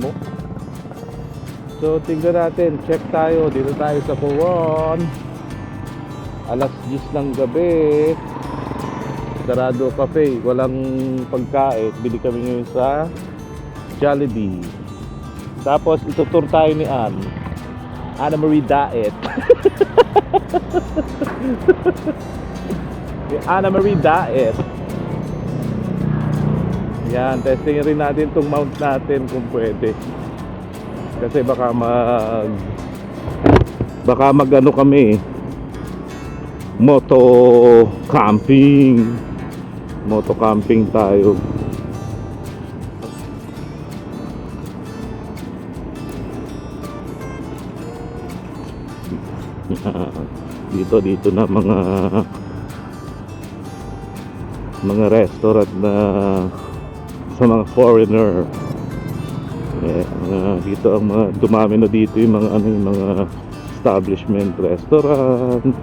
mo. So tingnan natin, check tayo. Dito tayo sa Coron. Alas 10 ng gabi. Sarado cafe, walang pagkain. Bili kami ngayon sa Jollibee. Tapos itutur tayo ni Anna Marie Diet. Anna Marie Diet. Yan, testing rin natin itong mount natin kung pwede. Kasi baka mag kami, moto camping tayo. Dito na mga restaurant na sa mga foreigner. Dito ang mga dumami na dito yung mga establishment, restaurant,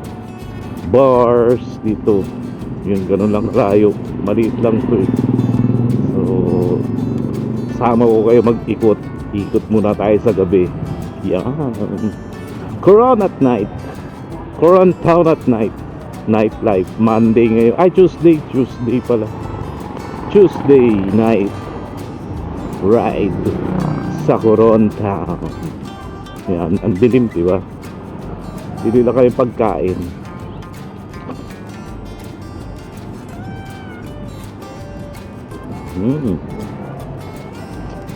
bars dito. Yun, ganun lang kalayo, maliit lang to. So sama ko kayo mag-ikot muna tayo sa gabi. Yan, Coron at night, Coron town at night, nightlife. Monday ngayon, ay Tuesday pala, Tuesday night ride sa Coron town. Yan, ang dilim, diba? Bili lang kayong pagkain.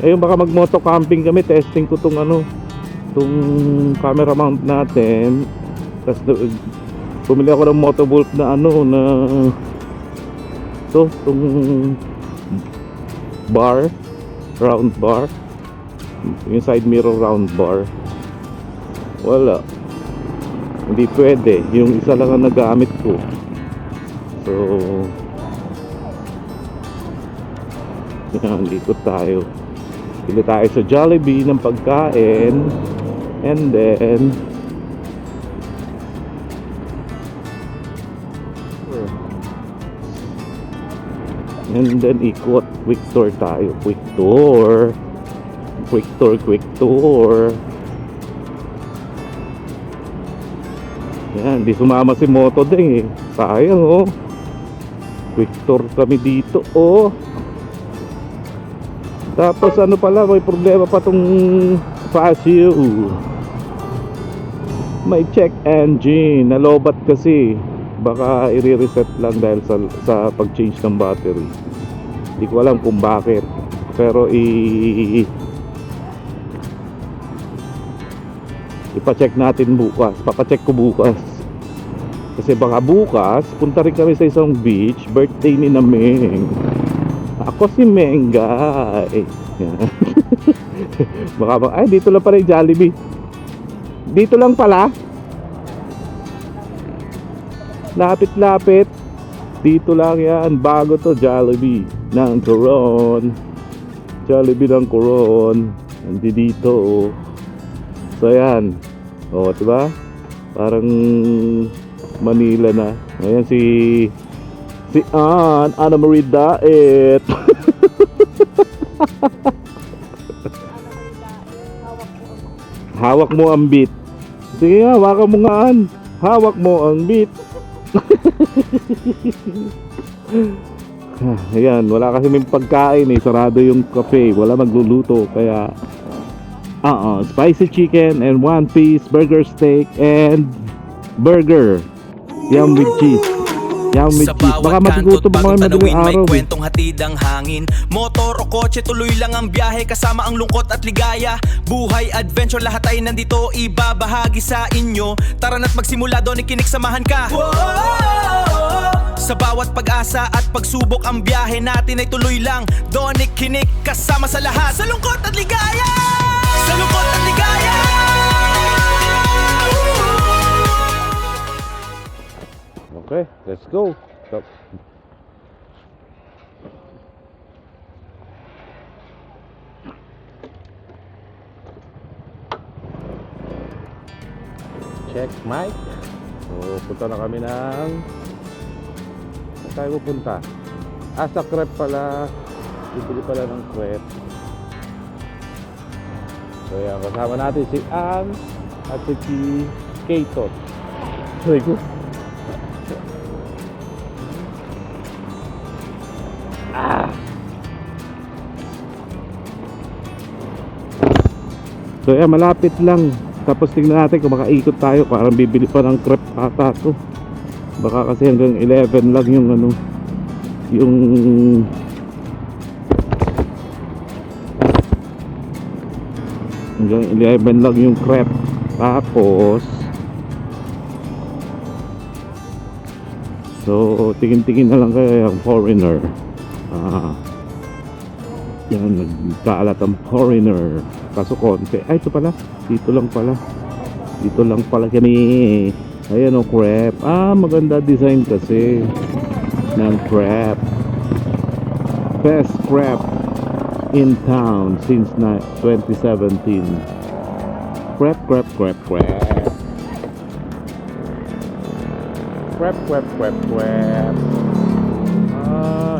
Ayun, baka mag-moto camping kami. Testing ko tong camera mount natin. Tapos bumili ako ng Motovolf na tong bar, round bar, yung side mirror round bar. Wala, hindi pwede. Yung isa lang ang nagamit ko. So likot tayo. Bili tayo sa Jollibee ng pagkain. And then ikot. Quick tour tayo. Quick tour. Yan, di sumama si Moto din eh. Sayang oh. Quick tour kami dito oh. Tapos pala, may problema pa tong Pasio. May check engine, nalobat kasi. Baka i-reset lang dahil sa pag-change ng battery. Hindi ko alam kung bakit. Pero ipa-check natin bukas. Papacheck ko bukas. Kasi baka bukas punta rin kami sa isang beach. Birthday ni Nameng. Ako si Mengay. Baka ay dito lang pala yung Jollibee. Dito lang pala. Lapit-lapit. Dito lang yan. Bago to, Jollibee ng Coron. Jollibee ng Coron. Nandito. So yan. O, diba? Parang Manila na. Ayan si Anna Marie Diet. Hawak mo ang beat. Sige nga, hawakan mo nga hawak mo ang beat. Ayan, wala kasi may pagkain eh. Sarado yung cafe, wala magluluto. Kaya spicy chicken and 1 piece burger steak and burger. Yum with cheese. Sa bawat kanto bagong tanawin may kwentong hatid ang hangin. Motor o kotse tuloy lang ang biyahe kasama ang lungkot at ligaya. Buhay, adventure, lahat ay nandito ibabahagi sa inyo. Tara na't magsimula doon, ikinig samahan ka. Sa bawat pag-asa at pagsubok ang biyahe natin ay tuloy lang. Doon ikinig kasama sa lahat. Sa lungkot at ligaya. Sa lungkot at ligaya. Okay, let's go. Stop. Check mic. So, punta na kami ng... Saan tayo pupunta? Sa crepe pala. Bibili pala ng crepe. So yan, kasama natin si Ann at si Kato. Sorry ko. So yan, malapit lang. Tapos tingnan natin kung makaikot tayo. Parang bibili pa ng crepe ata to. Baka kasi hanggang 11 lang yung ano, yung hanggang 11 lang yung crepe. Tapos so tingin-tingin na lang kayo yung foreigner. Yan, nagkaalat ang foreigner. Kaso konti. Ay, ito pala. Dito lang pala kami. Ayan o, crepe. Maganda design kasi ng crepe. Best crepe in town since 2017. Crepe.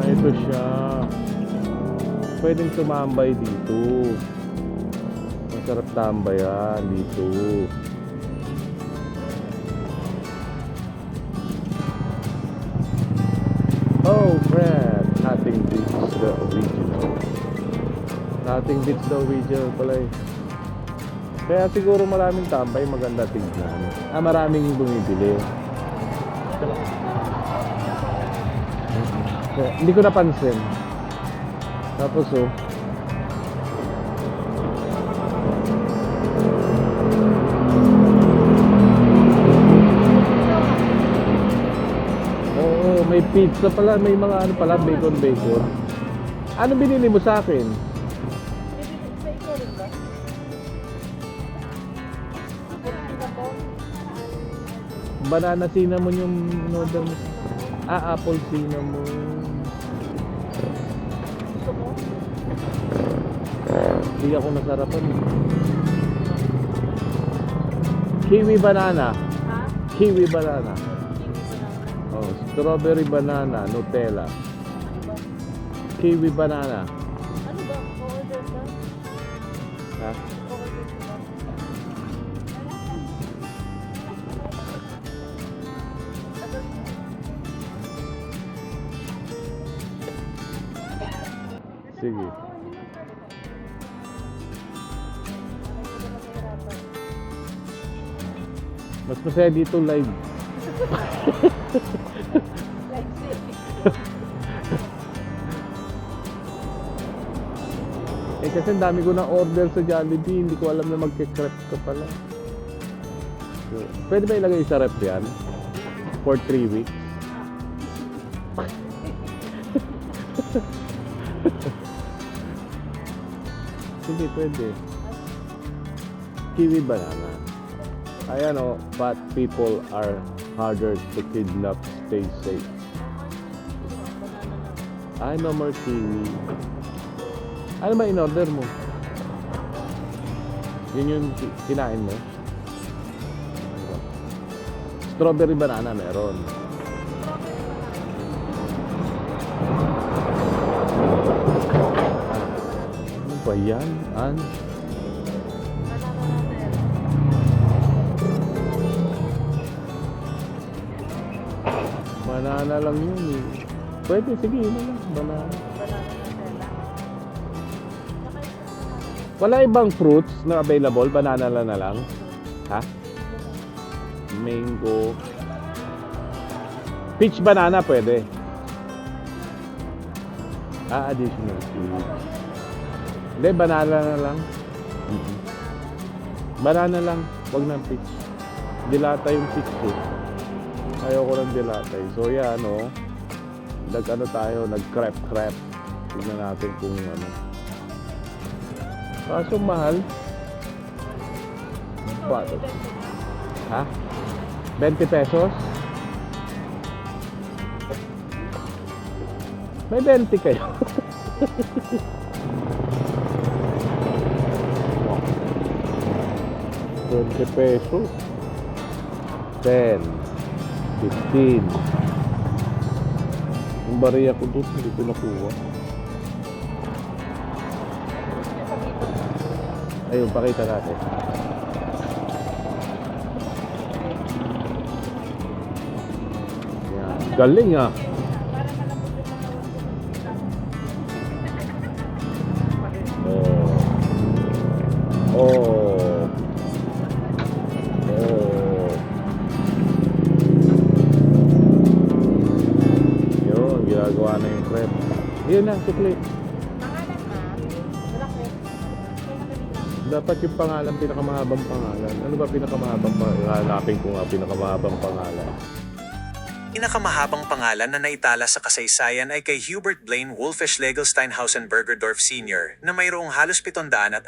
Ito siya. Pwedeng tumambay dito. Masarap tambayan dito. Oh, friend. Nothing beats the original. Nothing beats the original pala eh. Kaya siguro maraming tambay, maganda tignan. Maraming bumibili. Hindi ko napansin. Tapos may pizza pala, may mga ano pala, bacon. Ano binili mo sa akin? Banana cinnamon yung noodle mo. Apple cinnamon. Hindi ako nasarapan. Kiwi banana. Kiwi banana. Oh, strawberry banana, Nutella. Kiwi banana. Ano ba? O-order ka? Ha? Sige. Mas masaya dito live. Kasi ang dami ko na order sa Jollibee, hindi ko alam na magke-crepe ka pala. So, pwede ba ilagay sa rep yan? For 3 weeks? Sige, pwede. Kiwi banana. Ayan o, fat people are harder to kidnap, stay safe. Ay, no more kiwi. Ano ba in-order mo? Yun yung kinain mo? Strawberry banana meron. Ano ba yan? Banana lang yun eh. Pwede, sige, yun na lang. Banana. Wala ibang fruits na available? Banana lang na lang? Ha? Mango. Peach banana pwede. Additional sweet. Hindi, banana na lang. Banana lang. Wag ng peach. Dilata yung peach eh. Ayoko ng dilata eh. So yan nag-ano tayo, nag-crepe. Tignan natin kung ano. Kaso mahal. Bato. Ha? 20 pesos? May 20 kayo. $20. 10. 15. Yung bariya ko doon, hindi ko nakuha. Ayun, pakita natin. Yan. Galing ah. Oh. Oh. Oh. Yun, ginagawa na yung prep. Yun na, sukli. Dapat yung pangalan, pinakamahabang pangalan. Ano ba pinakamahabang pangalan? Hanapin ko nga pinakamahabang pangalan. Pinakamahabang pangalan na naitala sa kasaysayan ay kay Hubert Blaine Wolfish Legelsteinhausen Bergerdorf Sr. na mayroong halos 747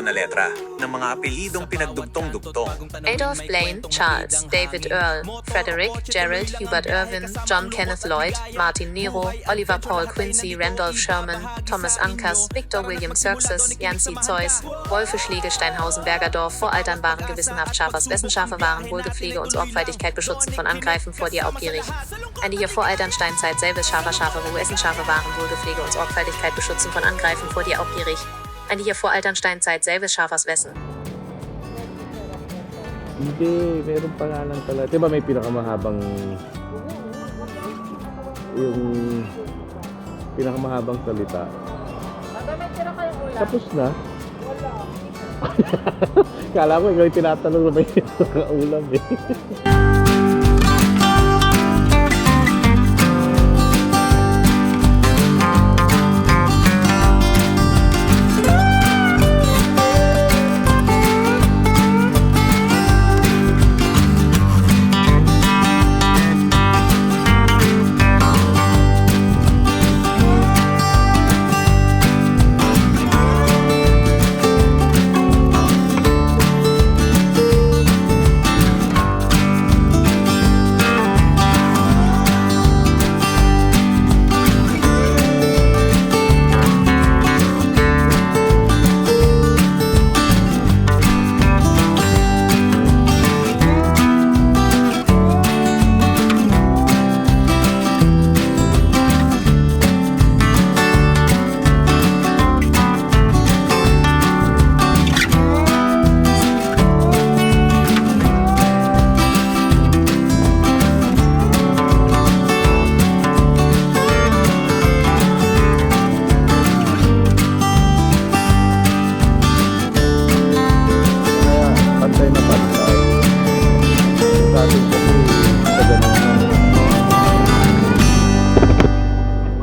na letra ng mga apelidong pinagdugtong-dugtong. Adolf Blaine, Charles, David Earl, Frederick, Gerald, Hubert Irvin, John Kenneth Lloyd, Martin Nero, Oliver Paul Quincy, Randolph Sherman, Thomas Ankers, Victor William Xerxes, Yancey Zeus, Wolfisch Legelsteinhausen Bergerdorf, Voraltern waren gewissenhaft Schafers, wessen Schafe waren Wohlgepflege und Sorgfältigkeit beschützen von Angreifen vor dir aufgierig. Eine hier Voraltern Steinzeit selbes Schafe, wo Essen Schafe waren Wohlgepflege und Sorgfältigkeit beschützen von Angreifen vor dir aufgierig. Eine hier Voraltern Steinzeit selbes Schafers Wessen. Hindi, meron pangalan pala. Diba may pinakamahabang yung pinakamahabang salita. Tira kayong ulam. Tapos na. Wala. Kala ko ikaw yung tinatanong na may ulam eh.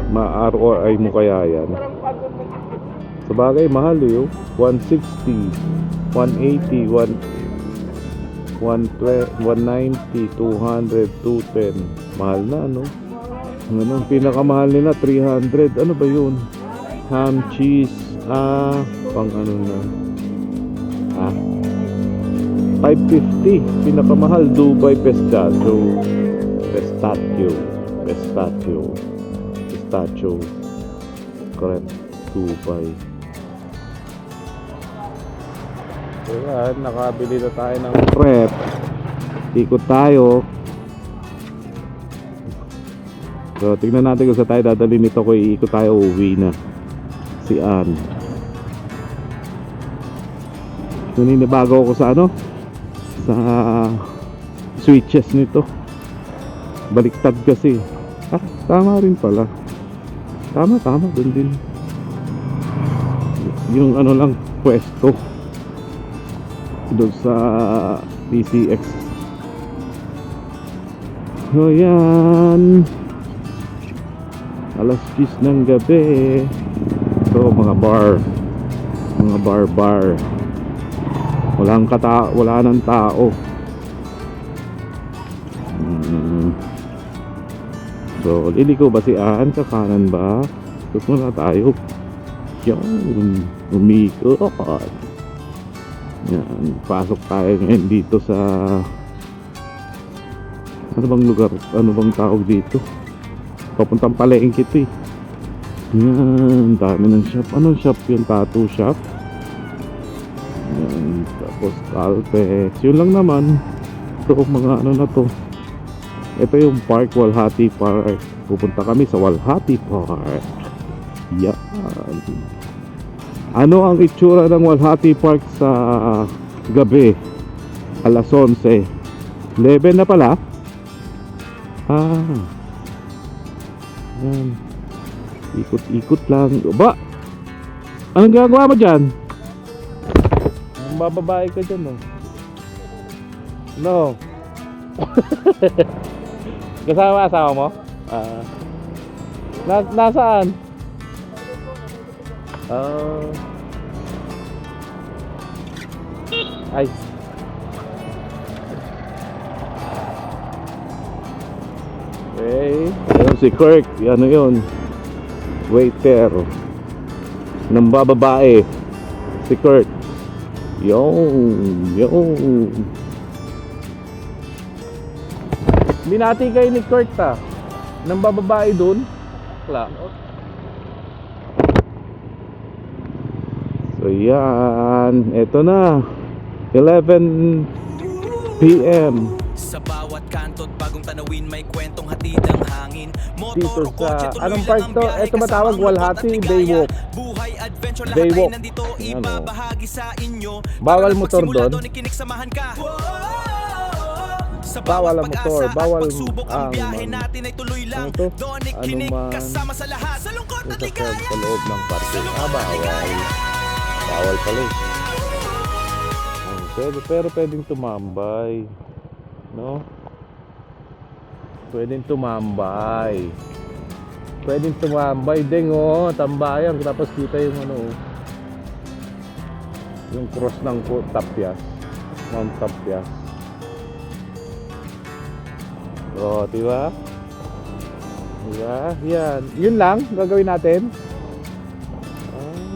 Ma-ROI mo kaya yan? Sa bagay, mahal eh. 160, 180, 190, 200, 210. Mahal na, ano? Ano, pinakamahal nila, 300. Ano ba yun? Ham, cheese, pang ano na. 550. Pinakamahal, Dubai Pistachio. Correct. Dubai. Kaya nakabili na tayo ng prep. Ikot tayo. So tingnan natin kung saan tayo dadalhin nito. Kung iikot tayo, uwi na si Ann. Naninibago ako sa ano, sa switches nito. Baliktad kasi. Tama rin pala. Tama, dun din. Yung ano lang, pwesto doon sa PCX. So yan, alas 10 ng gabi. So mga bar, wala nang tao. So liliko ba si Ann? Sa kanan ba? Gusto na tayo. Yan, umikot. Yan, pasok tayo ngayon dito sa ano bang lugar? Ano bang tawag dito? Papuntang palengke ito eh. Yan, dami ng shop. Anong shop yun? Tattoo shop. Yan, tapos Caltex. Yun lang naman. Ito mga ano na to. Ito yung park, Walhati Park. Pupunta kami sa Walhati Park. Yan. Ano ang itsura ng Walhati Park sa gabi? Alas 11. 11 na pala. Yan. Ikot-ikot lang. Ba? Anong ginagawa mo dyan? Bababae ka dyan, no? No. Kasama asawa mo? Nasaan? Ay. Okay. Ayun si Kirk. Ano yun? Waiter. Nang bababae. Si Kirk. Yung. Binati kayo ni Kurt nang bababae dun. Wala. So yan. Eto na. 11 PM. Sa bawat kanto't bagong tanawin may kwentong hatid ang hangin. Dito sa anong park to? Ito ba tawag? Walhati Baywalk. Buhay adventure lahat Baywalk. ay nandito Yan, ibabahagi sa inyo. Bawal motor doon. Kiniksamahan ka. Sa Bawal ang bawat motor, pag-asa bawal at pagsubok ang ang biyahe natin ay tuloy lang. ano to? Doon Ano ikinig man kasama sa lahat. Sa lungkot at ligaya. sa loob ng parke. Bawal. Bawal pala eh. Pero pwedeng tumambay. No? Pwedeng tumambay. Pwedeng tumambay ding tambayan tapos kita yung yung cross ng Tapyas. Mount Tapyas. Diba? Yan. Yun lang gagawin natin.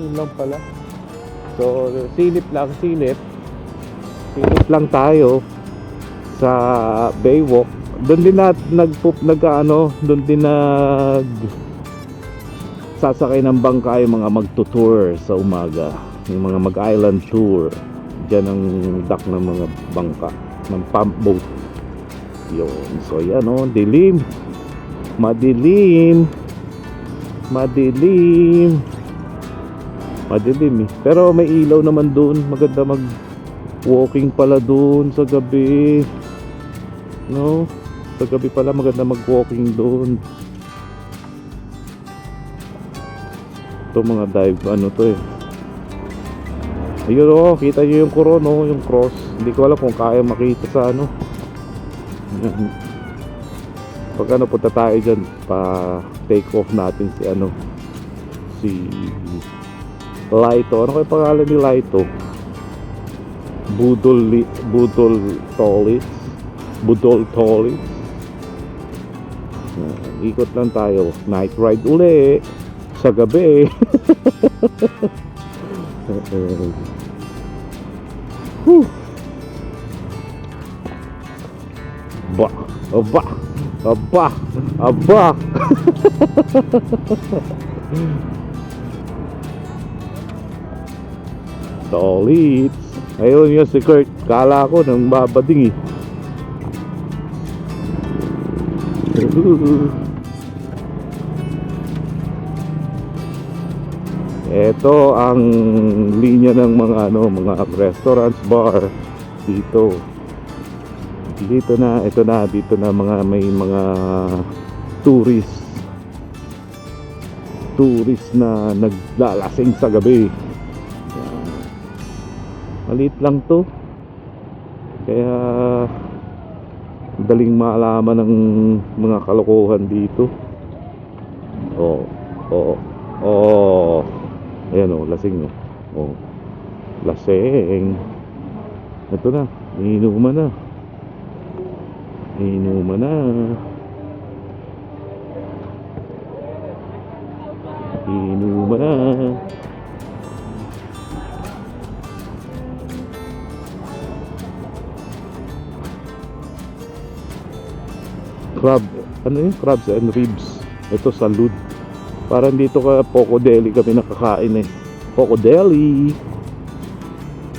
Yun lang pala. So, silip lang tayo sa Baywalk. Doon din doon din sasakay ng bangka yung mga magtutour sa umaga, yung mga mag-island tour. Diyan ang dock ng mga bangka, ng pump boat. Yun. So yan dilim. Madilim eh. Pero may ilaw naman doon. Maganda walking pala doon sa gabi. No? Sa gabi pala maganda mag-walking doon. Ito mga dive, to eh. Ayun kita nyo yung Coron, yung cross. Hindi ko alam kung kaya makita sa Yan. Pag punta tayo dyan, pa-take off natin si Laito. Ano kayo pangalan ni Laito? Budol Tollits. Ikot lang tayo. Night ride uli sa gabi. Aba. Tollits. Ayun yun si Kurt. Kala ko nang babading eh. Ito ang linya ng mga mga restaurants, bar dito. Dito na may mga tourist na naglalasing sa gabi. Maliit lang to. Kaya daling maalaman ng mga kalokohan dito. Ayan lasing lasing. Ito na, inuman na. Crabs and ribs. Ito salud. Parang dito Poco Deli kami nakakain eh. Poco Deli.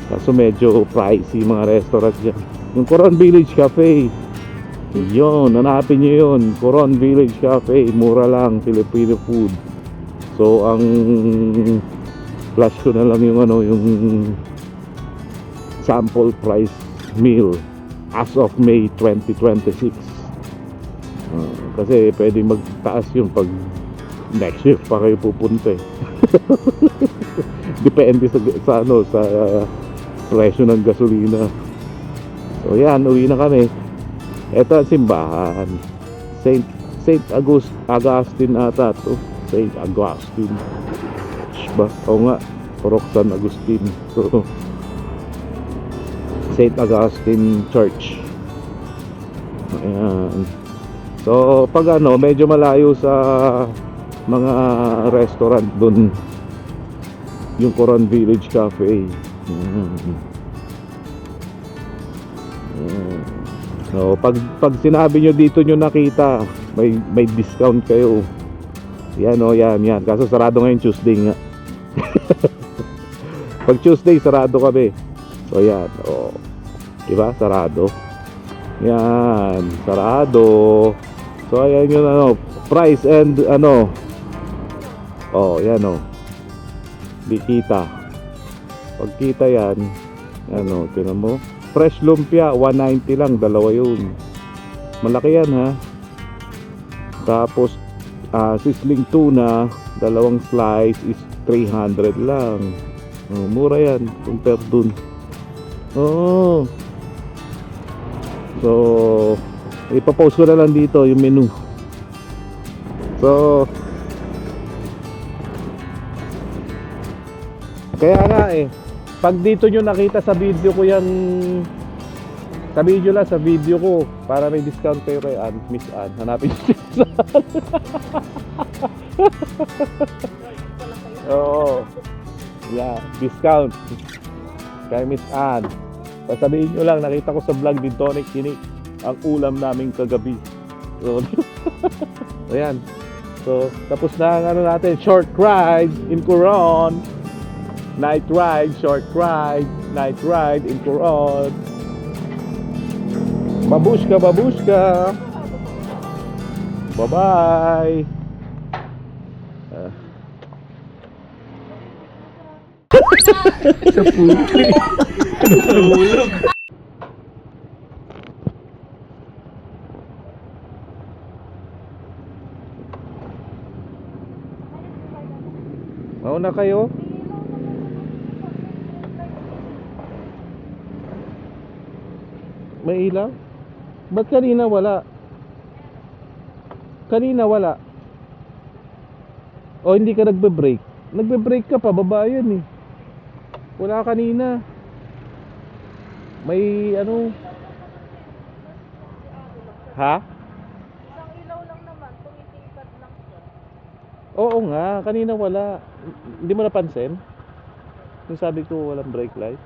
Kaso medyo pricey mga restaurant dyan. Yung Coron Village Cafe. Yun, hanapin nyo yun. Coron Village Cafe. Mura lang, Filipino food. So ang flash ko na lang yung ano, yung sample price meal as of May 2026. Kasi pwede magtaas yun pag next year pa kayo pupunta eh. Depende sa ano, sa presyo ng gasolina. So yan, uwi na kami. Ito ang simbahan, Saint Augustine ata to. Saint Augustine ba? Oo nga, Roxanne Agustin. So Saint Augustine Church. Ayan. So pag ano, medyo malayo sa mga restaurant dun, yung Coron Village Cafe. So pag sinabi nyo dito nyo nakita, may discount kayo. Yan o, yan. Kaso sarado ngayon Tuesday nga. Pag Tuesday sarado kami. So yan, o. Diba? Sarado. Yan, sarado. So ayan yun ano, price and ano. Oh, yan o. Di kita. Pag kita yan, ano, tinan mo. Fresh lumpia, 190 lang, dalawa yun. Malaki yan ha. Tapos sizzling tuna, dalawang slice is 300 lang. Mura yan compare dun. Oo. So ipapost ko na lang dito yung menu. So kaya nga eh, pag dito nyo nakita sa video ko yan, sa video ko, para may discount kayo kay Ann, Miss Ann. Hanapin nyo si Miss Ann. Oo. Yeah, discount kay Miss Ann. Sabihin nyo lang, nakita ko sa vlog ni Tonic Kinik ang ulam namin kagabi. So, ayan. So, tapos na ang ano natin, short ride in Coron. Night ride, short ride, night ride in Coron. Babushka, babushka. Bye-bye. Sa puti. Mauna kayo? May ilaw? Ba't kanina wala? Kanina wala. O hindi ka nagbe-brake? Nagbe-brake ka pa, baba yun eh. Wala kanina. May ano? Ha? Isang ilaw lang naman, tumitingkad lang siya. Oo nga, kanina wala. Hindi mo napansin? Yung sabi ko walang brake light.